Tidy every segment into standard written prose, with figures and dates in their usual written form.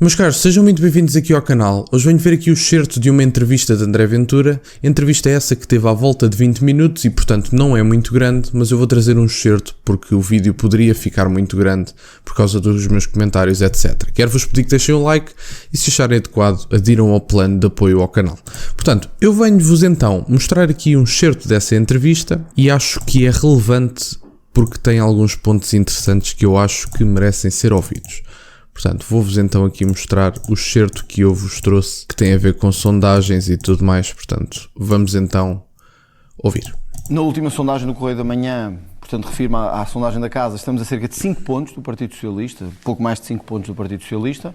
Meus caros, sejam muito bem-vindos aqui ao canal. Hoje venho ver aqui o excerto de uma entrevista de André Ventura. Entrevista essa que teve à volta de 20 minutos e portanto não é muito grande, mas eu vou trazer um excerto porque o vídeo poderia ficar muito grande por causa dos meus comentários, etc. Quero-vos pedir que deixem um like e, se acharem adequado, adiram ao plano de apoio ao canal. Portanto, eu venho-vos então mostrar aqui um excerto dessa entrevista e acho que é relevante porque tem alguns pontos interessantes que eu acho que merecem ser ouvidos. Portanto, vou-vos então aqui mostrar o excerto que eu vos trouxe, que tem a ver com sondagens e tudo mais. Portanto, vamos então ouvir. Na última sondagem do Correio da Manhã, portanto, refiro-me à sondagem da Casa, estamos a cerca de 5 pontos do Partido Socialista, pouco mais de 5 pontos do Partido Socialista.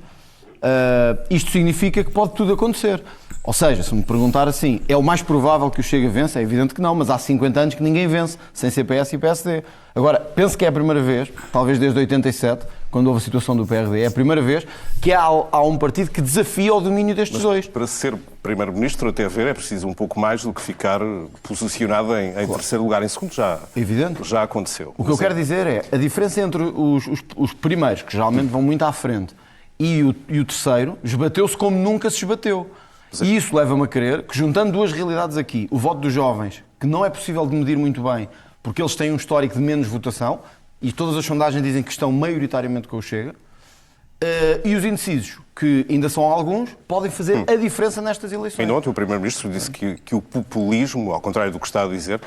Isto significa que pode tudo acontecer. Ou seja, se me perguntar assim, é o mais provável que o Chega vence? É evidente que não, mas há 50 anos que ninguém vence, sem CPS e PSD. Agora, penso que é a primeira vez, talvez desde 87, quando houve a situação do PRD, é a primeira vez que há um partido que desafia o domínio destes dois. Para ser Primeiro-Ministro, até ver, é preciso um pouco mais do que ficar posicionado em terceiro lugar. Em segundo já aconteceu. O que eu quero dizer é, a diferença entre os primeiros, que geralmente vão muito à frente, e o terceiro, esbateu-se como nunca se esbateu. E isso leva-me a crer que, juntando duas realidades aqui, o voto dos jovens, que não é possível de medir muito bem, porque eles têm um histórico de menos votação, e todas as sondagens dizem que estão maioritariamente com o Chega, e os indecisos, que ainda são alguns, podem fazer a diferença nestas eleições. Ainda ontem o Primeiro-Ministro disse que o populismo, ao contrário do que está a dizer,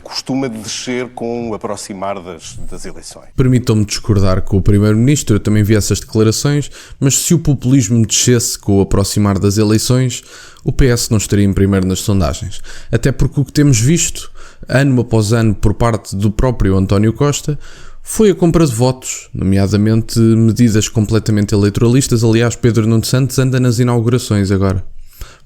costuma descer com o aproximar das eleições. Permitam-me discordar com o Primeiro-Ministro, eu também vi essas declarações, mas se o populismo descesse com o aproximar das eleições, o PS não estaria em primeiro nas sondagens. Até porque o que temos visto, ano após ano, por parte do próprio António Costa, foi a compra de votos, nomeadamente medidas completamente eleitoralistas. Aliás, Pedro Nuno Santos anda nas inaugurações agora.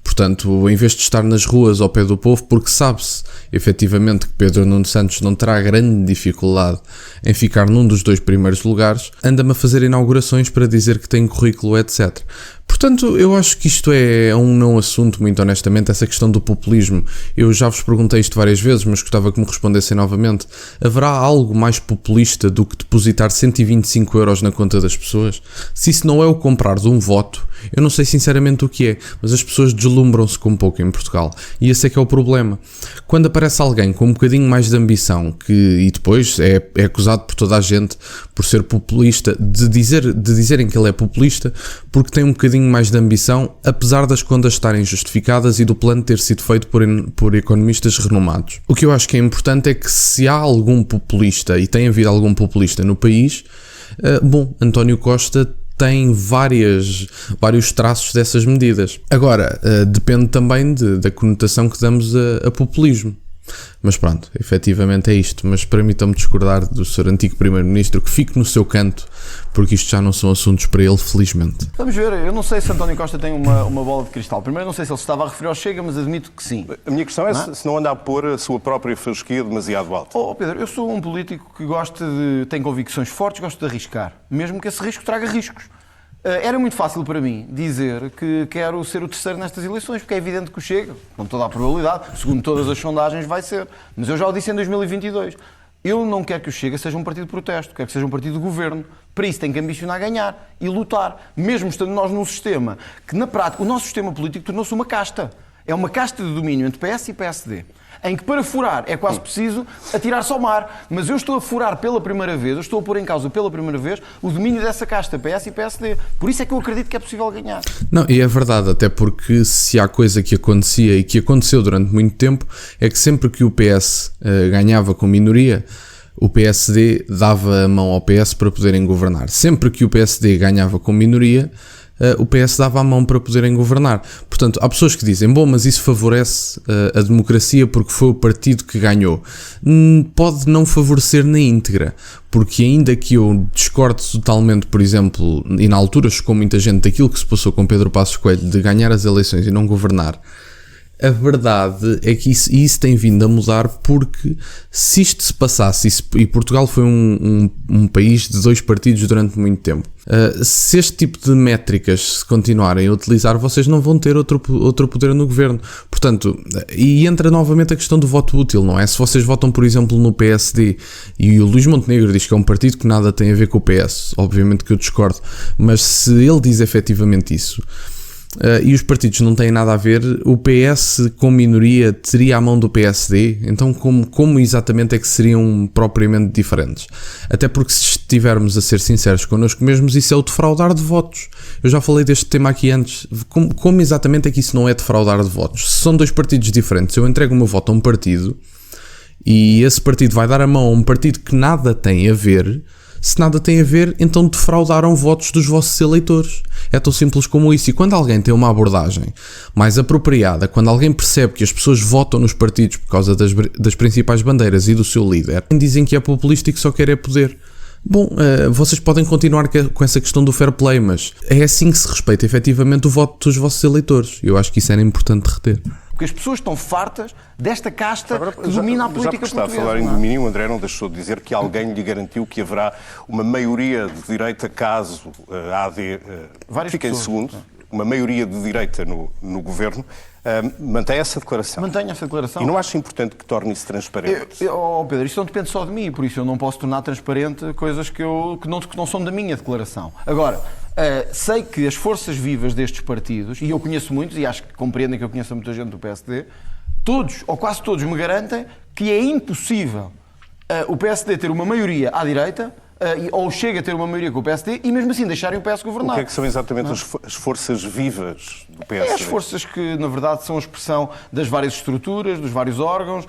Portanto, em vez de estar nas ruas ao pé do povo, porque sabe-se efetivamente que Pedro Nuno Santos não terá grande dificuldade em ficar num dos dois primeiros lugares, anda-me a fazer inaugurações para dizer que tem currículo, etc. Portanto, eu acho que isto é um não assunto, muito honestamente, essa questão do populismo. Eu já vos perguntei isto várias vezes, mas gostava que me respondessem novamente. Haverá algo mais populista do que depositar 125 € na conta das pessoas? Se isso não é o comprar de um voto, eu não sei sinceramente o que é, mas as pessoas deslumbram-se com pouco em Portugal. E esse é que é o problema. Quando aparece alguém com um bocadinho mais de ambição, e depois é acusado por toda a gente por ser populista, de dizerem que ele é populista, porque tem um bocadinho mais de ambição, apesar das contas estarem justificadas e do plano ter sido feito por economistas renomados. O que eu acho que é importante é que, se há algum populista, e tem havido algum populista no país, António Costa tem vários traços dessas medidas. Agora, depende também da conotação que damos a populismo. Mas pronto, efetivamente é isto. Mas permitam-me discordar do Sr. Antigo Primeiro-Ministro, que fique no seu canto, porque isto já não são assuntos para ele, felizmente. Vamos ver, eu não sei se António Costa tem uma bola de cristal. Primeiro, não sei se ele se estava a referir ao Chega, mas admito que sim. A minha questão é se não anda a pôr a sua própria fasquia demasiado alta. Pedro, eu sou um político que tem convicções fortes, gosto de arriscar, mesmo que esse risco traga riscos. Era muito fácil para mim dizer que quero ser o terceiro nestas eleições, porque é evidente que o Chega, com toda a probabilidade, segundo todas as sondagens, vai ser. Mas eu já o disse em 2022. Eu não quero que o Chega seja um partido de protesto, quero que seja um partido de governo. Para isso tem que ambicionar ganhar e lutar. Mesmo estando nós num sistema que, na prática, o nosso sistema político tornou-se uma casta. É uma casta de domínio entre PS e PSD, em que para furar é quase preciso atirar-se ao mar. Mas eu estou a furar pela primeira vez, eu estou a pôr em causa pela primeira vez o domínio dessa casta, PS e PSD. Por isso é que eu acredito que é possível ganhar. Não, e é verdade, até porque se há coisa que acontecia e que aconteceu durante muito tempo, é que sempre que o PS ganhava com minoria, o PSD dava a mão ao PS para poderem governar. Sempre que o PSD ganhava com minoria, o PS dava a mão para poderem governar. Portanto, há pessoas que dizem, mas isso favorece a democracia porque foi o partido que ganhou. Pode não favorecer na íntegra, porque ainda que eu discorde totalmente, por exemplo, e na altura chocou muita gente daquilo que se passou com Pedro Passos Coelho, de ganhar as eleições e não governar, A verdade é que isso tem vindo a mudar, porque se isto se passasse, e Portugal foi um país de 2 partidos durante muito tempo, se este tipo de métricas se continuarem a utilizar, vocês não vão ter outro poder no governo. Portanto, e entra novamente a questão do voto útil, não é? Se vocês votam, por exemplo, no PSD, e o Luís Montenegro diz que é um partido que nada tem a ver com o PS, obviamente que eu discordo, mas se ele diz efetivamente isso, e os partidos não têm nada a ver, o PS com minoria teria a mão do PSD, então como exatamente é que seriam propriamente diferentes? Até porque, se estivermos a ser sinceros connosco mesmos, isso é o defraudar de votos. Eu já falei deste tema aqui antes. Como exatamente é que isso não é defraudar de votos? Se são 2 partidos diferentes, eu entrego o meu voto a um partido e esse partido vai dar a mão a um partido que nada tem a ver. Se nada tem a ver, então defraudaram votos dos vossos eleitores. É tão simples como isso. E quando alguém tem uma abordagem mais apropriada, quando alguém percebe que as pessoas votam nos partidos por causa das principais bandeiras e do seu líder, dizem que é populista e que só quer é poder. Bom, vocês podem continuar com essa questão do fair play, mas é assim que se respeita efetivamente o voto dos vossos eleitores. Eu acho que isso era importante reter. Porque as pessoas estão fartas desta casta que domina a política portuguesa. Já que está a falar em domínio, o André não deixou de dizer que alguém lhe garantiu que haverá uma maioria de direita caso a AD fique em segundo, uma maioria de direita no governo. Mantém essa declaração? Mantenho essa declaração. E não acha importante que torne isso transparente? Pedro, isto não depende só de mim, por isso eu não posso tornar transparente coisas que não são da minha declaração. Agora, sei que as forças vivas destes partidos, e eu conheço muitos, e acho que compreendem que eu conheço muita gente do PSD, todos, ou quase todos, me garantem que é impossível o PSD ter uma maioria à direita, ou chega a ter uma maioria com o PSD, e mesmo assim deixarem o PS governar. O que é que são exatamente as forças vivas do PSD? As forças que, na verdade, são a expressão das várias estruturas, dos vários órgãos,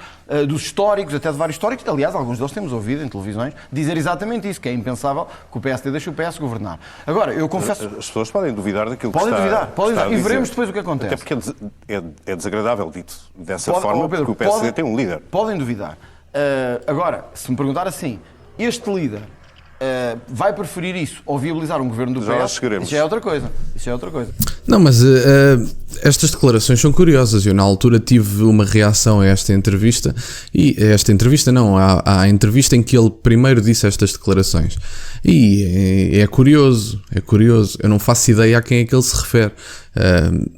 dos históricos, até de vários históricos. Aliás, alguns deles temos ouvido em televisões dizer exatamente isso, que é impensável que o PSD deixe o PS governar. Agora, eu confesso... As pessoas podem duvidar daquilo que podem está duvidar, a e dizer. veremos depois o que acontece. Até porque é desagradável dito dessa forma, Pedro, porque o PSD tem um líder. Podem duvidar. Agora, se me perguntar assim, este líder vai preferir isso ou viabilizar um governo do PS, isso já é outra coisa. Não, mas estas declarações são curiosas. Eu na altura tive uma reação a esta entrevista, e à entrevista em que ele primeiro disse estas declarações, e é curioso. Eu não faço ideia a quem é que ele se refere.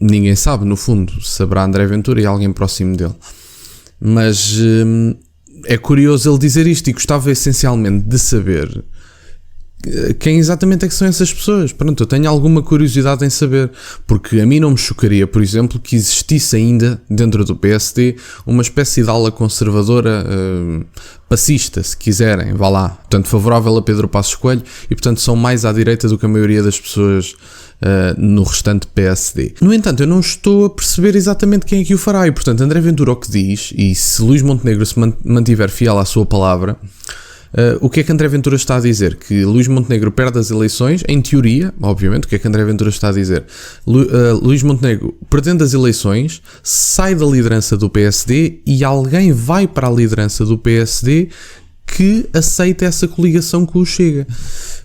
Ninguém sabe, no fundo. Saberá André Ventura e alguém próximo dele, mas é curioso ele dizer isto, e gostava essencialmente de saber quem exatamente é que são essas pessoas. Pronto, eu tenho alguma curiosidade em saber, porque a mim não me chocaria, por exemplo, que existisse ainda dentro do PSD uma espécie de ala conservadora passista, se quiserem, vá lá, portanto favorável a Pedro Passos Coelho, e portanto são mais à direita do que a maioria das pessoas no restante PSD. No entanto, eu não estou a perceber exatamente quem é que o fará, e portanto André Ventura o que diz, e se Luís Montenegro se mantiver fiel à sua palavra, o que é que André Ventura está a dizer? Que Luís Montenegro perde as eleições, em teoria, obviamente. O que é que André Ventura está a dizer? Luís Montenegro, perdendo as eleições, sai da liderança do PSD e alguém vai para a liderança do PSD que aceita essa coligação com o Chega.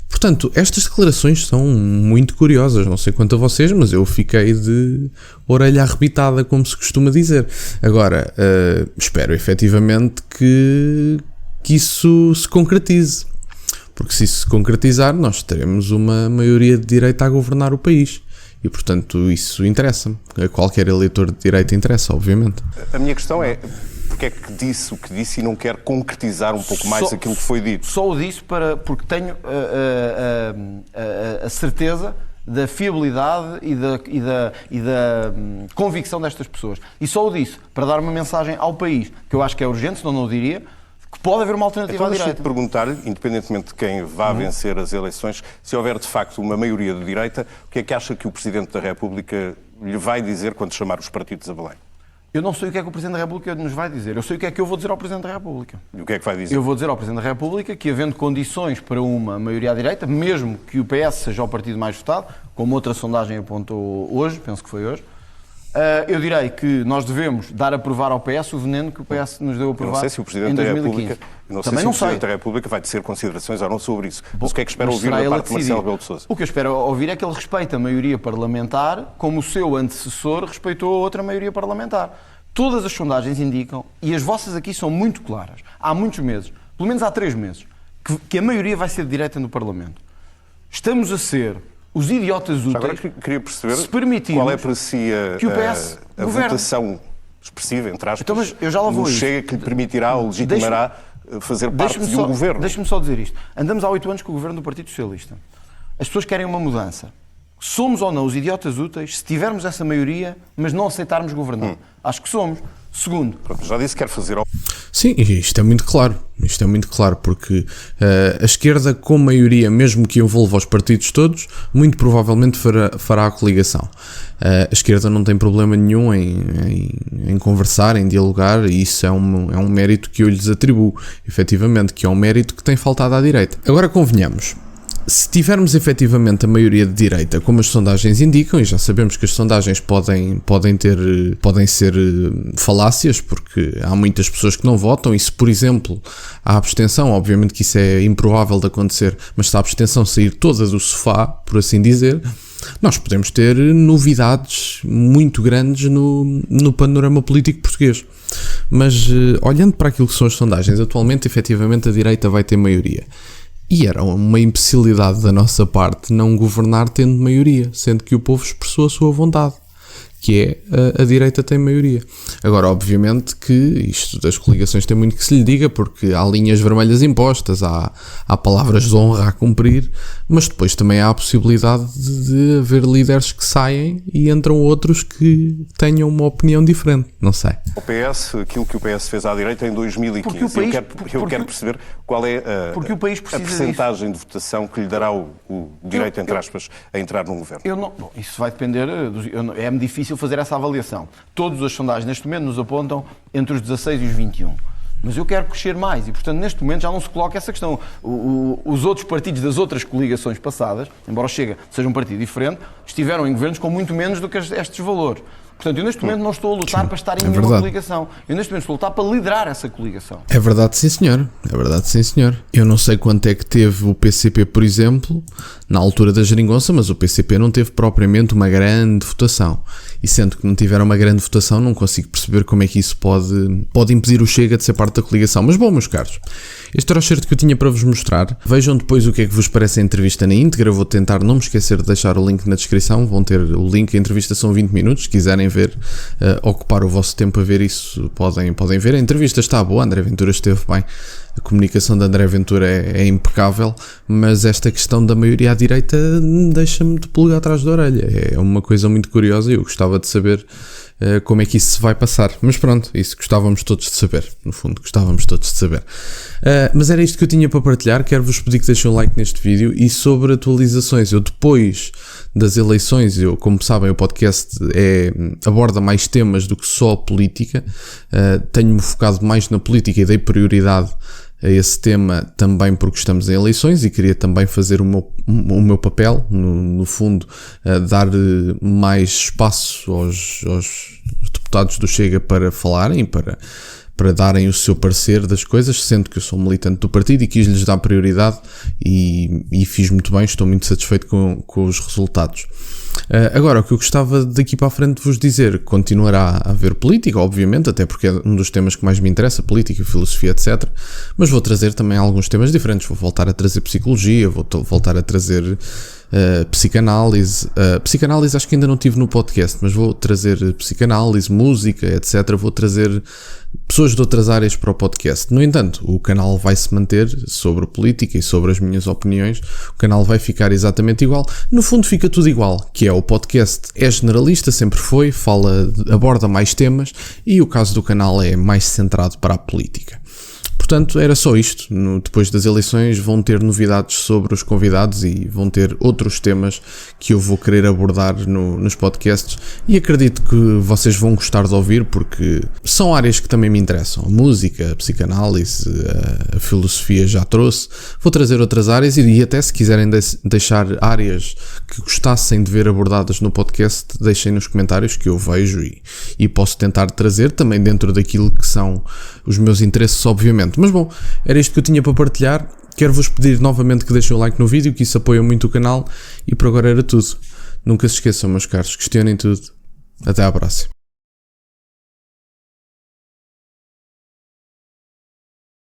Portanto, estas declarações são muito curiosas. Não sei quanto a vocês, mas eu fiquei de orelha arrebitada, como se costuma dizer. Agora, espero efetivamente que isso se concretize, porque se isso se concretizar, nós teremos uma maioria de direita a governar o país, e portanto isso interessa-me. A qualquer eleitor de direita interessa, obviamente. A minha questão é, porque é que disse o que disse e não quer concretizar um pouco mais aquilo que foi dito? Só o disse porque tenho a certeza da fiabilidade e da convicção destas pessoas, e só o disse para dar uma mensagem ao país, que eu acho que é urgente, senão não o diria, que pode haver uma alternativa à direita. Deixa-me perguntar-lhe, independentemente de quem vá vencer as eleições, se houver de facto uma maioria de direita, o que é que acha que o Presidente da República lhe vai dizer quando chamar os partidos a Belém? Eu não sei o que é que o Presidente da República nos vai dizer. Eu sei o que é que eu vou dizer ao Presidente da República. E o que é que vai dizer? Eu vou dizer ao Presidente da República que, havendo condições para uma maioria à direita, mesmo que o PS seja o partido mais votado, como outra sondagem apontou hoje, penso que foi hoje, eu direi que nós devemos dar a provar ao PS o veneno que o PS nos deu a provar. Não sei se o Presidente da República, Presidente da República vai tecer considerações ou não sobre isso. Mas o que é que espera ouvir da parte de Marcelo Rebelo de Sousa? O que eu espero ouvir é que ele respeite a maioria parlamentar como o seu antecessor respeitou a outra maioria parlamentar. Todas as sondagens indicam, e as vossas aqui são muito claras, há muitos meses, pelo menos há 3 meses, que a maioria vai ser de direita no Parlamento. Estamos a ser os idiotas úteis. Agora queria perceber se permitirmos qual é para si que o PS a votação expressiva, entre aspas, então, mas eu já lá vou no Chega que lhe permitirá ou legitimará fazer parte de um governo. Deixe-me só dizer isto. Andamos há 8 anos com o governo do Partido Socialista. As pessoas querem uma mudança. Somos ou não os idiotas úteis se tivermos essa maioria, mas não aceitarmos governar? Acho que somos. Segundo. Pronto, já disse que quer fazer... Sim, isto é muito claro. Isto é muito claro, porque a esquerda, com maioria, mesmo que envolva os partidos todos, muito provavelmente fará a coligação. A esquerda não tem problema nenhum em conversar, em dialogar, e isso é um mérito que eu lhes atribuo, efetivamente, que é um mérito que tem faltado à direita. Agora convenhamos. Se tivermos efetivamente a maioria de direita, como as sondagens indicam, e já sabemos que as sondagens podem ser falácias, porque há muitas pessoas que não votam, e se, por exemplo, a abstenção, obviamente que isso é improvável de acontecer, mas se a abstenção sair toda do sofá, por assim dizer, nós podemos ter novidades muito grandes no panorama político português. Mas, olhando para aquilo que são as sondagens, atualmente, efetivamente, a direita vai ter maioria. E era uma imbecilidade da nossa parte não governar tendo maioria, sendo que o povo expressou a sua vontade, que é a direita tem maioria. Agora, obviamente que isto das coligações tem muito que se lhe diga, porque há linhas vermelhas impostas, há palavras de honra a cumprir, mas depois também há a possibilidade de haver líderes que saem e entram outros que tenham uma opinião diferente, não sei. O PS, aquilo que o PS fez à direita em 2015, eu quero perceber qual é a percentagem de votação que lhe dará o direito, entre aspas, a entrar num governo. Isso vai depender, é-me difícil fazer essa avaliação. Todas as sondagens neste momento nos apontam entre os 16 e os 21. Mas eu quero crescer mais e, portanto, neste momento já não se coloca essa questão. Os outros partidos das outras coligações passadas, embora o Chega seja um partido diferente, estiveram em governos com muito menos do que estes valores. Portanto, eu neste momento não estou a lutar para estar em nenhuma coligação. Eu neste momento estou a lutar para liderar essa coligação. É verdade, sim senhor. É verdade, sim senhor. Eu não sei quanto é que teve o PCP, por exemplo, na altura da geringonça, mas o PCP não teve propriamente uma grande votação. E sendo que não tiveram uma grande votação, não consigo perceber como é que isso pode impedir o Chega de ser parte da coligação. Mas bom, meus caros, este era o certo que eu tinha para vos mostrar. Vejam depois o que é que vos parece a entrevista na íntegra. Vou tentar não me esquecer de deixar o link na descrição. Vão ter o link, a entrevista são 20 minutos. Se quiserem ver, ocupar o vosso tempo a ver isso, podem ver. A entrevista está boa, André Ventura esteve bem. A comunicação de André Ventura é impecável, mas esta questão da maioria à direita deixa-me de pulgar atrás da orelha. É uma coisa muito curiosa e eu gostava de saber como é que isso se vai passar. Mas pronto, isso gostávamos todos de saber. No fundo, gostávamos todos de saber. Mas era isto que eu tinha para partilhar. Quero-vos pedir que deixem um like neste vídeo e sobre atualizações. Eu depois das eleições, como sabem, o podcast aborda mais temas do que só política. Tenho-me focado mais na política e dei prioridade a esse tema também porque estamos em eleições e queria também fazer o meu papel, no fundo, dar mais espaço aos deputados do Chega para falarem, para darem o seu parecer das coisas, sendo que eu sou militante do partido e quis-lhes dar prioridade e fiz muito bem, estou muito satisfeito com os resultados. Agora, o que eu gostava daqui para a frente de vos dizer, continuará a haver política, obviamente, até porque é um dos temas que mais me interessa, política, filosofia, etc. Mas vou trazer também alguns temas diferentes, vou voltar a trazer psicologia, vou voltar a trazer psicanálise. Psicanálise acho que ainda não tive no podcast, mas vou trazer psicanálise, música, etc. Vou trazer pessoas de outras áreas para o podcast. No entanto, o canal vai se manter sobre política e sobre as minhas opiniões. O canal vai ficar exatamente igual. No fundo fica tudo igual, que é o podcast é generalista, sempre foi, aborda mais temas e o caso do canal é mais centrado para a política. Portanto, era só isto. Depois das eleições vão ter novidades sobre os convidados e vão ter outros temas que eu vou querer abordar nos podcasts e acredito que vocês vão gostar de ouvir porque são áreas que também me interessam. A música, a psicanálise, a filosofia já trouxe. Vou trazer outras áreas e até se quiserem deixar áreas que gostassem de ver abordadas no podcast, deixem nos comentários que eu vejo e posso tentar trazer também dentro daquilo que são os meus interesses, obviamente. Mas bom, era isto que eu tinha para partilhar. Quero-vos pedir novamente que deixem o like no vídeo, que isso apoia muito o canal. E por agora era tudo. Nunca se esqueçam, meus caros, questionem tudo. Até à próxima.